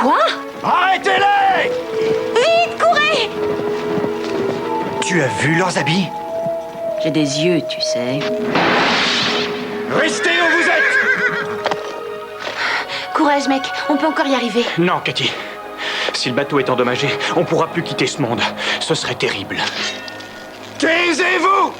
Quoi? Arrêtez-les! Vite, courez! Tu as vu leurs habits? J'ai des yeux, tu sais. Restez où vous êtes! Courage, mec, on peut encore y arriver. Non, Cathy. Si le bateau est endommagé, on pourra plus quitter ce monde. Ce serait terrible. Taisez-vous!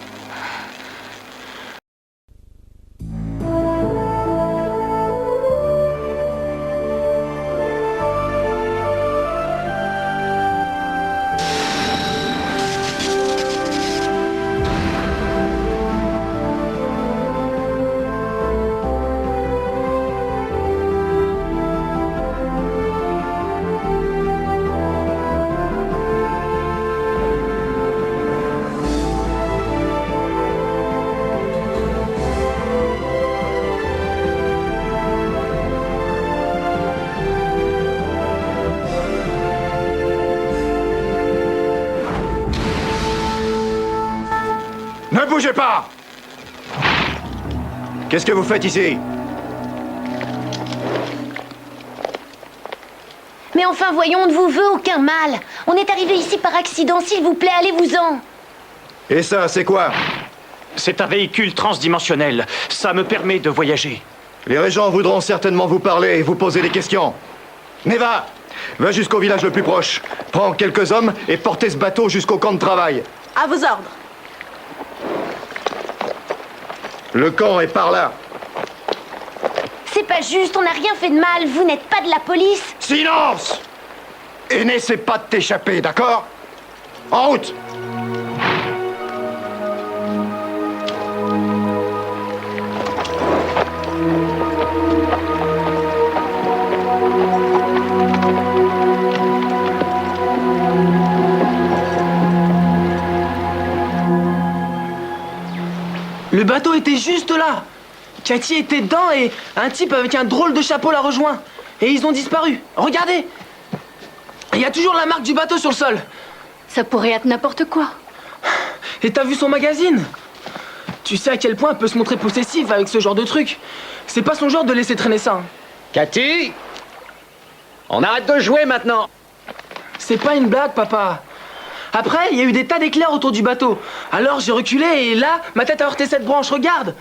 Ne bougez pas! Qu'est-ce que vous faites ici? Mais enfin, voyons, on ne vous veut aucun mal. On est arrivé ici par accident, s'il vous plaît, allez-vous-en. Et ça, c'est quoi? C'est un véhicule transdimensionnel. Ça me permet de voyager. Les régents voudront certainement vous parler et vous poser des questions. Neva, va jusqu'au village le plus proche. Prends quelques hommes et portez ce bateau jusqu'au camp de travail. À vos ordres. Le camp est par là. C'est pas juste, on n'a rien fait de mal, vous n'êtes pas de la police. Silence! Et n'essaie pas de t'échapper, d'accord? En route! Le bateau était juste là. Cathy était dedans et un type avec un drôle de chapeau l'a rejoint. Et ils ont disparu. Regardez. Il y a toujours la marque du bateau sur le sol. Ça pourrait être n'importe quoi. Et t'as vu son magazine? Tu sais à quel point elle peut se montrer possessive avec ce genre de truc. C'est pas son genre de laisser traîner ça. Cathy, on arrête de jouer maintenant. C'est pas une blague, papa. Après, il y a eu des tas d'éclairs autour du bateau. Alors j'ai reculé et là, ma tête a heurté cette branche, regarde.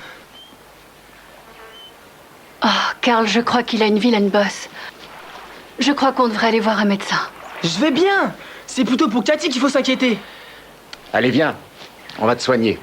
Oh, Carl, je crois qu'il a une vilaine bosse. Je crois qu'on devrait aller voir un médecin. Je vais bien. C'est plutôt pour Cathy qu'il faut s'inquiéter. Allez, viens, on va te soigner.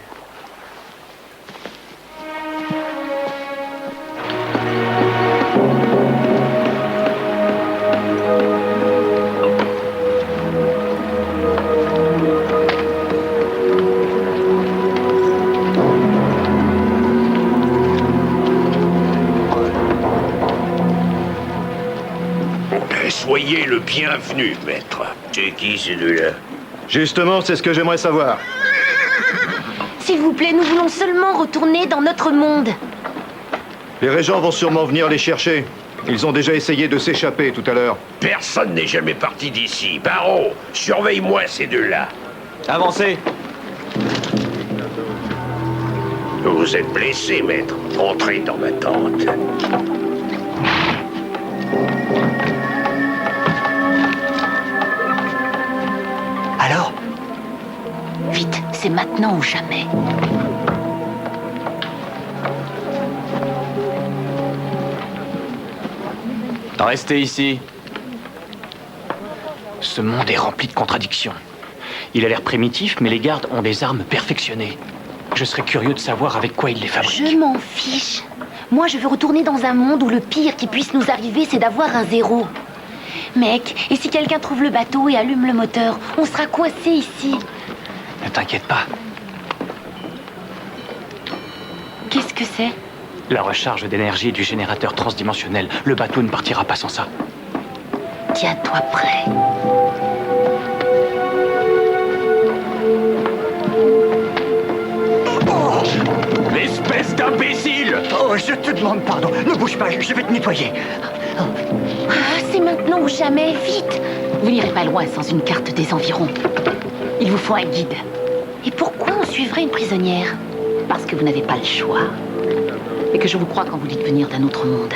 Soyez le bienvenu, maître. C'est qui, ces deux-là? Justement, c'est ce que j'aimerais savoir. S'il vous plaît, nous voulons seulement retourner dans notre monde. Les régents vont sûrement venir les chercher. Ils ont déjà essayé de s'échapper tout à l'heure. Personne n'est jamais parti d'ici. Barreau, surveille-moi ces deux-là. Avancez. Vous êtes blessé, maître. Entrez dans ma tente. Alors? Vite, c'est maintenant ou jamais. Restez ici. Ce monde est rempli de contradictions. Il a l'air primitif, mais les gardes ont des armes perfectionnées. Je serais curieux de savoir avec quoi ils les fabriquent. Je m'en fiche. Moi, je veux retourner dans un monde où le pire qui puisse nous arriver, c'est d'avoir un zéro. Mec, et si quelqu'un trouve le bateau et allume le moteur, on sera coincé ici. Ne t'inquiète pas. Qu'est-ce que c'est? La recharge d'énergie du générateur transdimensionnel. Le bateau ne partira pas sans ça. Tiens-toi prêt. Espèce d'imbécile! Oh, je te demande pardon. Ne bouge pas, je vais te nettoyer. Ah, c'est maintenant ou jamais, vite! Vous n'irez pas loin sans une carte des environs. Il vous faut un guide. Et pourquoi on suivrait une prisonnière? Parce que vous n'avez pas le choix. Et que je vous crois quand vous dites venir d'un autre monde.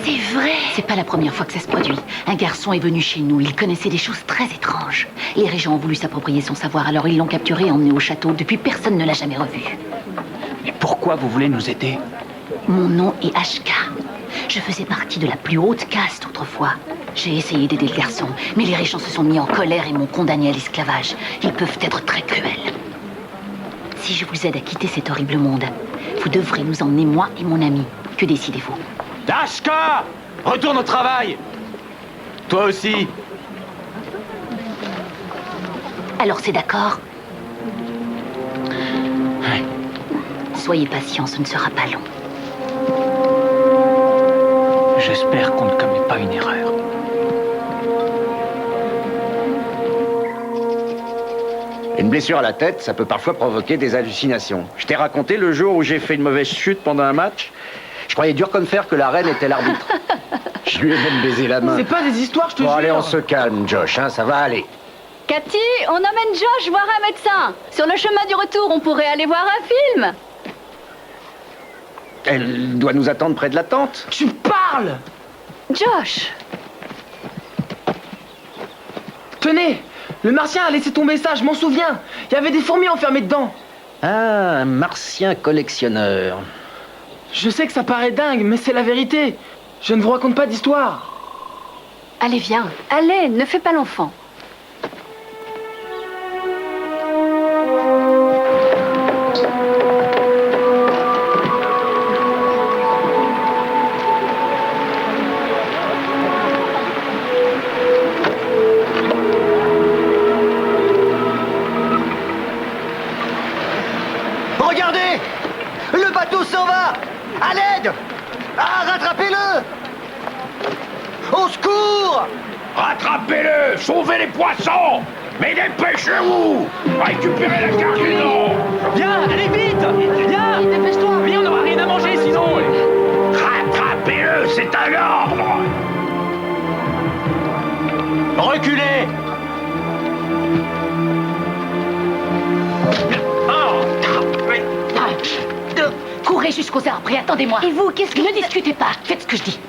C'est vrai. C'est pas la première fois que ça se produit. Un garçon est venu chez nous. Il connaissait des choses très étranges. Les régents ont voulu s'approprier son savoir, alors ils l'ont capturé et emmené au château. Depuis, personne ne l'a jamais revu. Mais pourquoi vous voulez nous aider? Mon nom est Ashka. Je faisais partie de la plus haute caste autrefois. J'ai essayé d'aider le garçon, mais les régents se sont mis en colère et m'ont condamné à l'esclavage. Ils peuvent être très cruels. Si je vous aide à quitter cet horrible monde, vous devrez nous emmener, moi et mon ami. Que décidez-vous? Ashka! Retourne au travail! Toi aussi! Alors c'est d'accord? Soyez patient, ce ne sera pas long. J'espère qu'on ne commet pas une erreur. Une blessure à la tête, ça peut parfois provoquer des hallucinations. Je t'ai raconté le jour où j'ai fait une mauvaise chute pendant un match. Je croyais dur comme fer que la reine était l'arbitre. Je lui ai même baisé la main. C'est pas des histoires, je te Bon, jure. allez, on se calme, Josh, hein, ça va aller. Cathy, on emmène Josh voir un médecin. Sur le chemin du retour, on pourrait aller voir un film. Elle doit nous attendre près de la tente. Tu parles! Josh! Tenez! Le martien a laissé tomber ça, je m'en souviens. Il y avait des fourmis enfermées dedans. Ah, un martien collectionneur. Je sais que ça paraît dingue, mais c'est la vérité. Je ne vous raconte pas d'histoire. Allez, viens. Allez, ne fais pas l'enfant. Regardez! Le bateau s'en va! À l'aide! Ah, rattrapez-le! Au secours! Rattrapez-le! Sauvez les poissons! Mais dépêchez-vous! Récupérez la cargaison! Viens, allez vite! Viens! Dépêche-toi! Viens, on n'aura rien à manger sinon! Rattrapez-le! C'est un ordre! Reculez! Courez jusqu'aux arbres et attendez-moi. Et vous, qu'est-ce que... Ne discutez pas. Faites ce que je dis.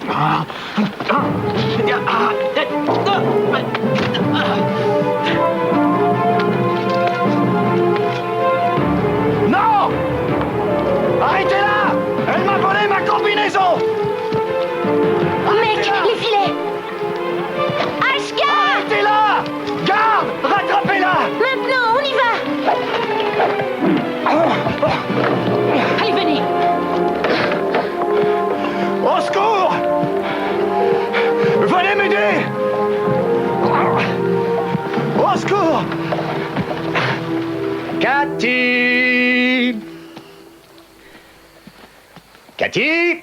Non! Arrêtez-la! Elle m'a volé ma combinaison! Mec, les filets! Ashka! Arrêtez-la! Garde! Rattrapez-la! Maintenant, on y va! Allez, venez! Au secours! Venez m'aider! Au secours! Cathy! Cathy!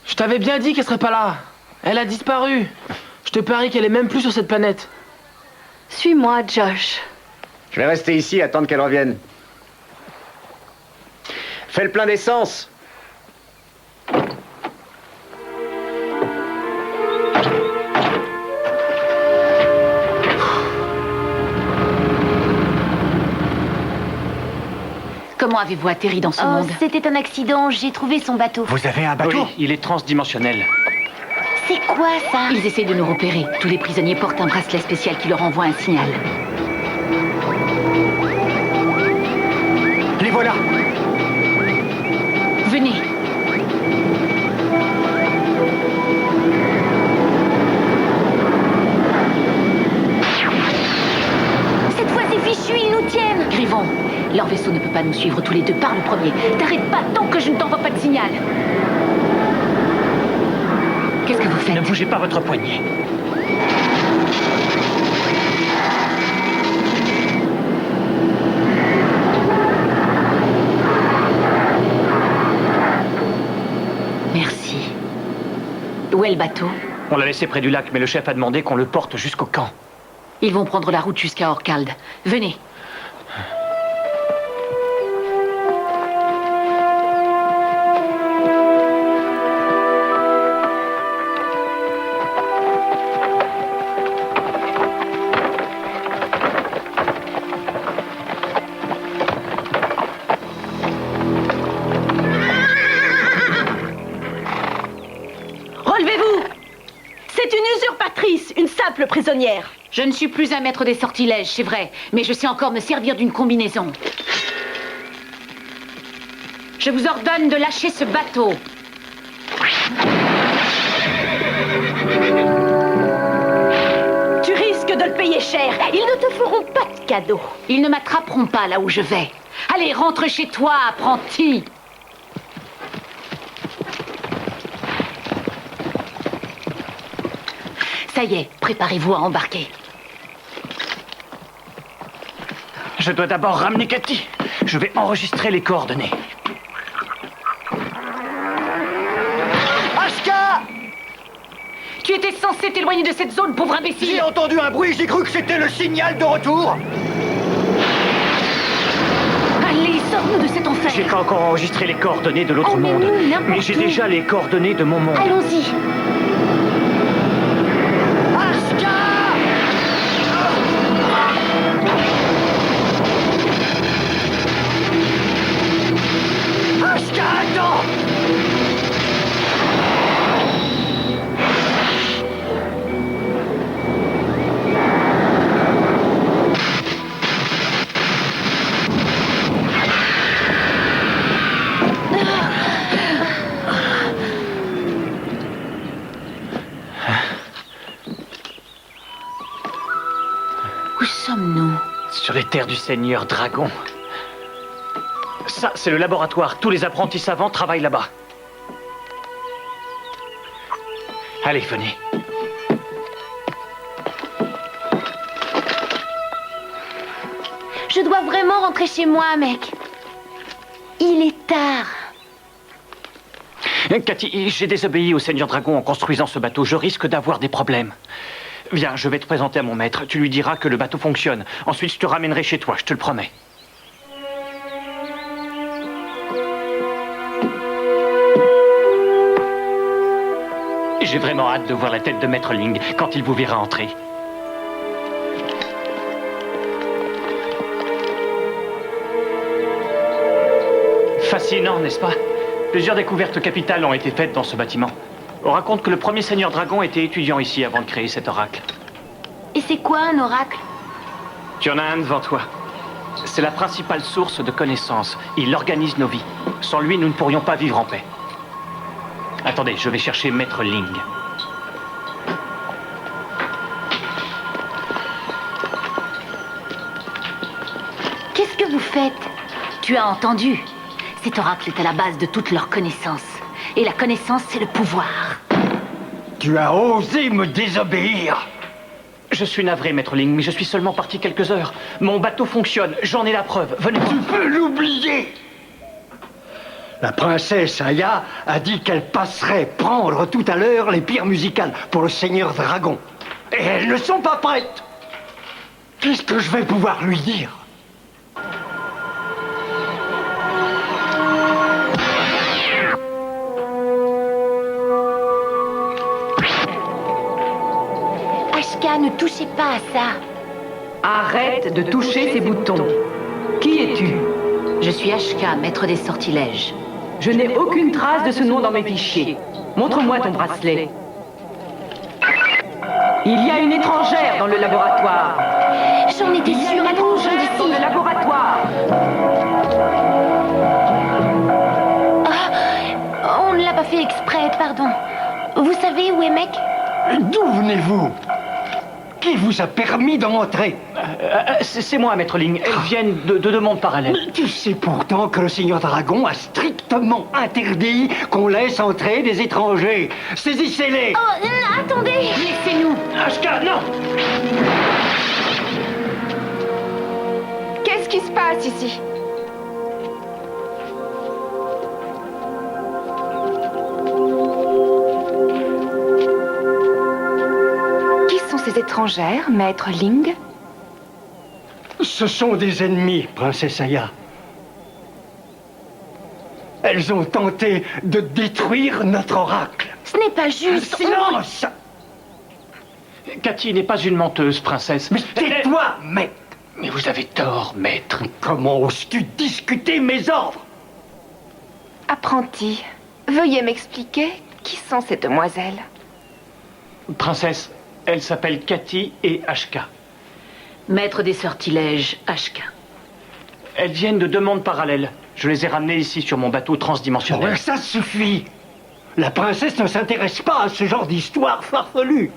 Je t'avais bien dit qu'elle serait pas là. Elle a disparu. Je te parie qu'elle est même plus sur cette planète. Suis-moi, Josh. Je vais rester ici et attendre qu'elle revienne. Fais le plein d'essence. Comment avez-vous atterri dans ce monde? C'était un accident, j'ai trouvé son bateau. Vous avez un bateau? Oui, il est transdimensionnel. C'est quoi ça? Ils essaient de nous repérer. Tous les prisonniers portent un bracelet spécial qui leur envoie un signal. Les voilà! Venez. Cette fois c'est fichu, ils nous tiennent. Griffon, leur vaisseau ne peut pas nous suivre tous les deux. Par le premier. T'arrêtes pas tant que je ne t'envoie pas de signal. Qu'est-ce que vous faites? Ne bougez pas votre poignet. Merci. Où est le bateau? On l'a laissé près du lac, mais le chef a demandé qu'on le porte jusqu'au camp. Ils vont prendre la route jusqu'à Orcald. Venez. Relevez-vous! simple prisonnière. Je ne suis plus un maître des sortilèges, c'est vrai, mais je sais encore me servir d'une combinaison. Je vous ordonne de lâcher ce bateau. Tu risques de le payer cher. Ils ne te feront pas de cadeau. Ils ne m'attraperont pas là où je vais. Allez, rentre chez toi, apprenti. Ça y est, préparez-vous à embarquer. Je dois d'abord ramener Cathy. Je vais enregistrer les coordonnées. Ashka! Tu étais censé t'éloigner de cette zone, pauvre imbécile. J'ai entendu un bruit, j'ai cru que c'était le signal de retour. Allez, sors-nous de cet enfer. J'ai pas encore enregistré les coordonnées de l'autre monde. Emmène-nous n'importe Mais j'ai où. déjà les coordonnées de mon monde. Allons-y. Ashka, attends! Où sommes-nous? Sur les terres du Seigneur Dragon. Ça, c'est le laboratoire. Tous les apprentis savants travaillent là-bas. Allez, venez. Je dois vraiment rentrer chez moi, mec. Il est tard. Cathy, j'ai désobéi au Seigneur Dragon en construisant ce bateau. Je risque d'avoir des problèmes. Viens, je vais te présenter à mon maître. Tu lui diras que le bateau fonctionne. Ensuite, je te ramènerai chez toi, je te le promets. J'ai vraiment hâte de voir la tête de Maître Ling quand il vous verra entrer. Fascinant, n'est-ce pas? Plusieurs découvertes capitales ont été faites dans ce bâtiment. On raconte que le premier Seigneur Dragon était étudiant ici avant de créer cet oracle. Et c'est quoi un oracle? Tu en as un devant toi. C'est la principale source de connaissances. Il organise nos vies. Sans lui, nous ne pourrions pas vivre en paix. Attendez, je vais chercher Maître Ling. Qu'est-ce que vous faites? Tu as entendu? Cet oracle est à la base de toute leur connaissance. Et la connaissance, c'est le pouvoir. Tu as osé me désobéir. Je suis navré, Maître Ling, mais je suis seulement parti quelques heures. Mon bateau fonctionne, j'en ai la preuve. Venez voir. Tu peux l'oublier. La princesse Aya a dit qu'elle passerait prendre tout à l'heure les pierres musicales pour le Seigneur Dragon. Et elles ne sont pas prêtes. Qu'est-ce que je vais pouvoir lui dire? Ashka, ne touchez pas à ça. Arrête de toucher ces boutons. Qui es-tu? Je suis Ashka, maître des sortilèges. Je n'ai aucune trace de ce nom dans mes fichiers. Montre-moi ton bracelet. Il y a une étrangère dans le laboratoire. J'en étais Il y a sûre, une allons-y étrangère dans le d'ici. laboratoire. Ah, on ne l'a pas fait exprès, pardon. Vous savez où est mec? D'où venez-vous? Qui vous a permis d'entrer? C'est moi, Maître Ling. Elles viennent de deux mondes parallèles. Mais tu sais pourtant que le Seigneur Dragon a strictement interdit qu'on laisse entrer des étrangers. Saisissez-les! Oh, attendez! Laissez-nous. Ashka, non! Qu'est-ce qui se passe ici? Qui sont ces étrangères, Maître Ling? Ce sont des ennemis, princesse Aya. Elles ont tenté de détruire notre oracle. Ce n'est pas juste. Silence! Cathy n'est pas une menteuse, princesse. Mais tais-toi, maître! Mais vous avez tort, maître. Comment oses-tu discuter mes ordres? Apprenti, veuillez m'expliquer qui sont ces demoiselles. Princesse, Elles s'appellent Cathy et Ashka. Maître des sortilèges, Ashka. Elles viennent de 2 mondes parallèles. Je les ai ramenées ici sur mon bateau transdimensionnel. Ouais, ça suffit. La princesse ne s'intéresse pas à ce genre d'histoire farfelue.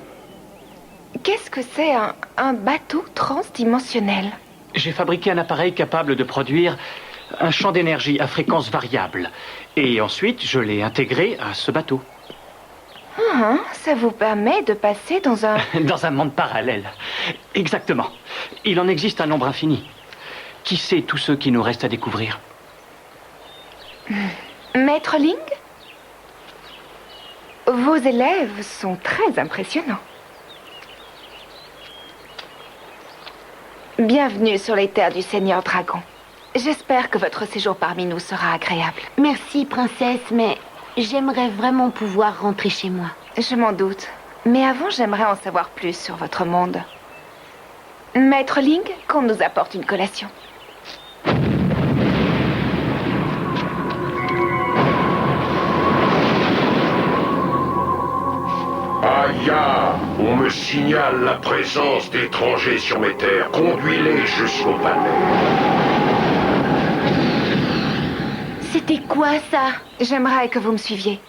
Qu'est-ce que c'est un bateau transdimensionnel? J'ai fabriqué un appareil capable de produire un champ d'énergie à fréquence variable. Et ensuite, je l'ai intégré à ce bateau. Ça vous permet de passer dans un... Dans un monde parallèle. Exactement. Il en existe un nombre infini. Qui sait tous ceux qui nous restent à découvrir? Maître Ling? Vos élèves sont très impressionnants. Bienvenue sur les terres du Seigneur Dragon. J'espère que votre séjour parmi nous sera agréable. Merci, princesse, mais j'aimerais vraiment pouvoir rentrer chez moi. Je m'en doute. Mais avant, j'aimerais en savoir plus sur votre monde. Maître Ling, qu'on nous apporte une collation. Aya, on me signale la présence d'étrangers sur mes terres. Conduis-les jusqu'au palais. C'était quoi, ça? J'aimerais que vous me suiviez.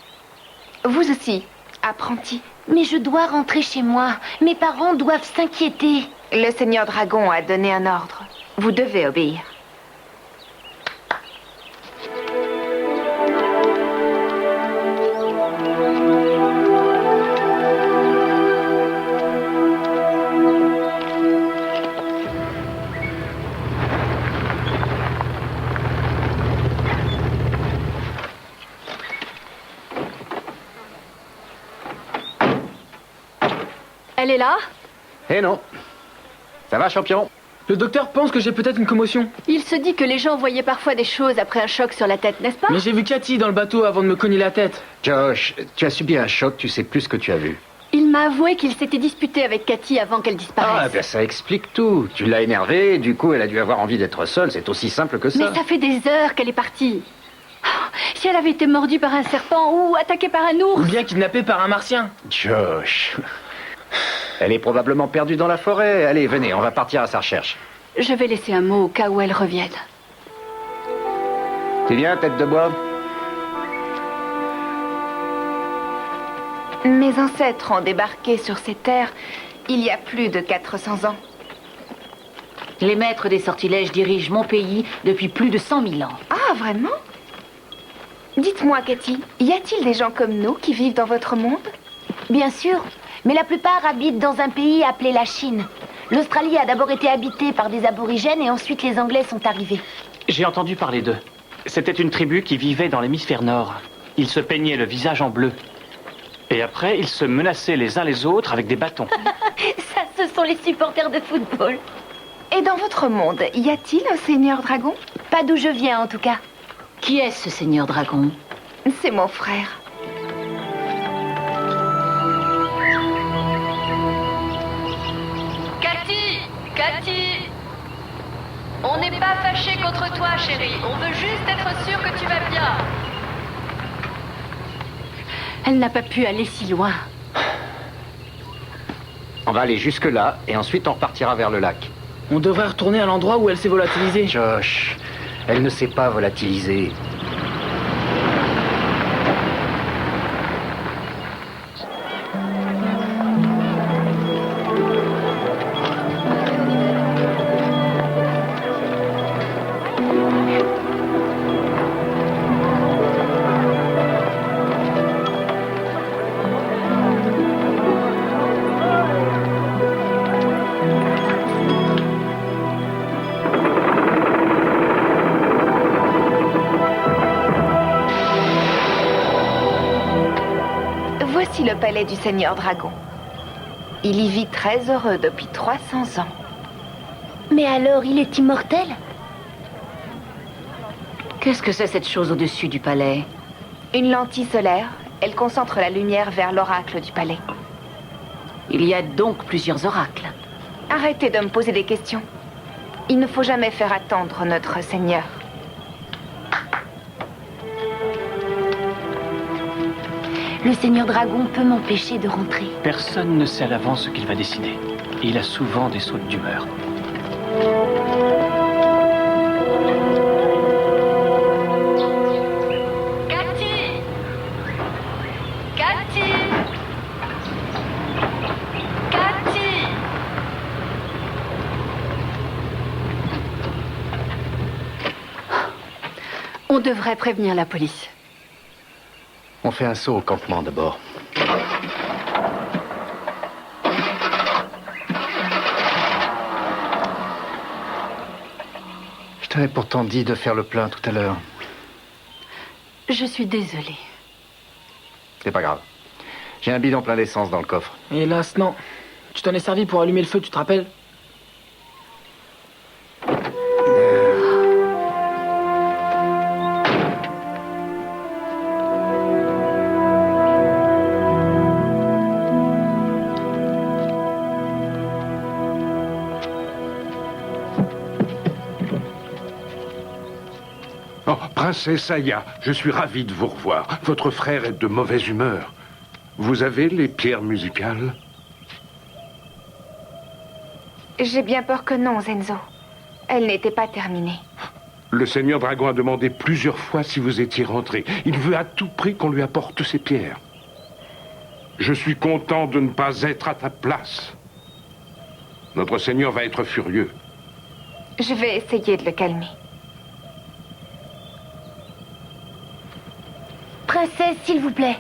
Vous aussi, apprenti. Mais je dois rentrer chez moi. Mes parents doivent s'inquiéter. Le Seigneur Dragon a donné un ordre. Vous devez obéir. Elle est là? Eh non. Ça va, champion? Le docteur pense que j'ai peut-être une commotion. Il se dit que les gens voyaient parfois des choses après un choc sur la tête, n'est-ce pas? Mais j'ai vu Cathy dans le bateau avant de me cogner la tête. Josh, tu as subi un choc, tu sais plus ce que tu as vu. Il m'a avoué qu'il s'était disputé avec Cathy avant qu'elle disparaisse. Ah, ben ça explique tout. Tu l'as énervée, du coup elle a dû avoir envie d'être seule, c'est aussi simple que ça. Mais ça fait des heures qu'elle est partie. Si elle avait été mordue par un serpent ou attaquée par un ours... Ou bien kidnappée par un martien. Josh... Elle est probablement perdue dans la forêt. Allez, venez, on va partir à sa recherche. Je vais laisser un mot au cas où elle revienne. Tu viens, tête de bois? Mes ancêtres ont débarqué sur ces terres il y a plus de 400 ans. Les maîtres des sortilèges dirigent mon pays depuis plus de 100 000 ans. Ah, vraiment? Dites-moi, Cathy, y a-t-il des gens comme nous qui vivent dans votre monde? Bien sûr, mais la plupart habitent dans un pays appelé la Chine. L'Australie a d'abord été habitée par des aborigènes et ensuite les Anglais sont arrivés. J'ai entendu parler d'eux. C'était une tribu qui vivait dans l'hémisphère nord. Ils se peignaient le visage en bleu. Et après, ils se menaçaient les uns les autres avec des bâtons. Ça, ce sont les supporters de football. Et dans votre monde, y a-t-il un Seigneur Dragon? Pas d'où je viens, en tout cas. Qui est ce Seigneur Dragon? C'est mon frère. Cathy! On n'est pas fâché contre toi, chérie. On veut juste être sûr que tu vas bien. Elle n'a pas pu aller si loin. On va aller jusque-là, et ensuite on repartira vers le lac. On devrait retourner à l'endroit où elle s'est volatilisée. Josh, elle ne s'est pas volatilisée. Voici le palais du Seigneur Dragon. Il y vit très heureux depuis 300 ans. Mais alors, il est immortel? Qu'est-ce que c'est cette chose au-dessus du palais? Une lentille solaire. Elle concentre la lumière vers l'oracle du palais. Il y a donc plusieurs oracles. Arrêtez de me poser des questions. Il ne faut jamais faire attendre notre Seigneur. Le Seigneur Dragon peut m'empêcher de rentrer. Personne ne sait à l'avance ce qu'il va décider. Il a souvent des sautes d'humeur. Cathy! Cathy! Cathy! On devrait prévenir la police. On fait un saut au campement d'abord. Je t'avais pourtant dit de faire le plein tout à l'heure. Je suis désolée. C'est pas grave. J'ai un bidon plein d'essence dans le coffre. Hélas, non. Tu t'en es servi pour allumer le feu, tu te rappelles? Oh, princesse Aya, je suis ravi de vous revoir. Votre frère est de mauvaise humeur. Vous avez les pierres musicales? J'ai bien peur que non, Zenzo. Elle n'était pas terminée. Le Seigneur Dragon a demandé plusieurs fois si vous étiez rentré. Il veut à tout prix qu'on lui apporte ces pierres. Je suis content de ne pas être à ta place. Notre Seigneur va être furieux. Je vais essayer de le calmer. Princesse, s'il vous plaît.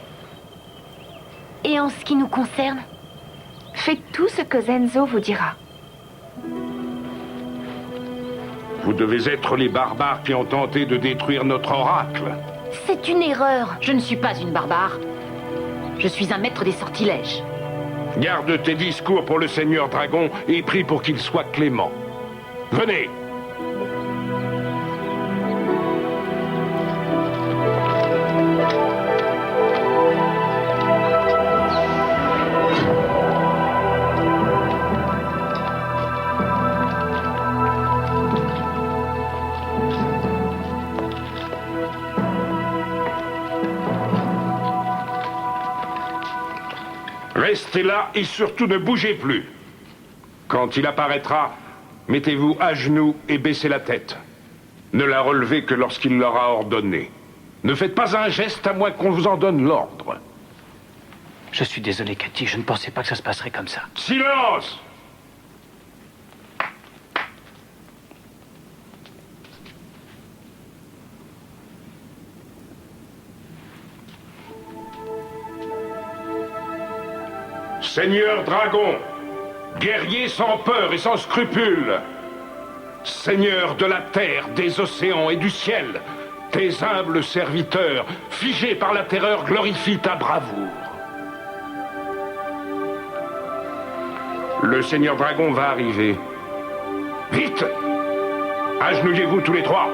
Et en ce qui nous concerne? Faites tout ce que Zenzo vous dira. Vous devez être les barbares qui ont tenté de détruire notre oracle. C'est une erreur. Je ne suis pas une barbare. Je suis un maître des sortilèges. Garde tes discours pour le Seigneur Dragon et prie pour qu'il soit clément. Venez! Restez là et surtout ne bougez plus. Quand il apparaîtra, mettez-vous à genoux et baissez la tête. Ne la relevez que lorsqu'il l'aura ordonné. Ne faites pas un geste à moins qu'on vous en donne l'ordre. Je suis désolé, Cathy, je ne pensais pas que ça se passerait comme ça. Silence! Seigneur Dragon, guerrier sans peur et sans scrupules, Seigneur de la terre, des océans et du ciel, tes humbles serviteurs, figés par la terreur, glorifient ta bravoure. Le Seigneur Dragon va arriver. Vite! Agenouillez-vous tous les trois.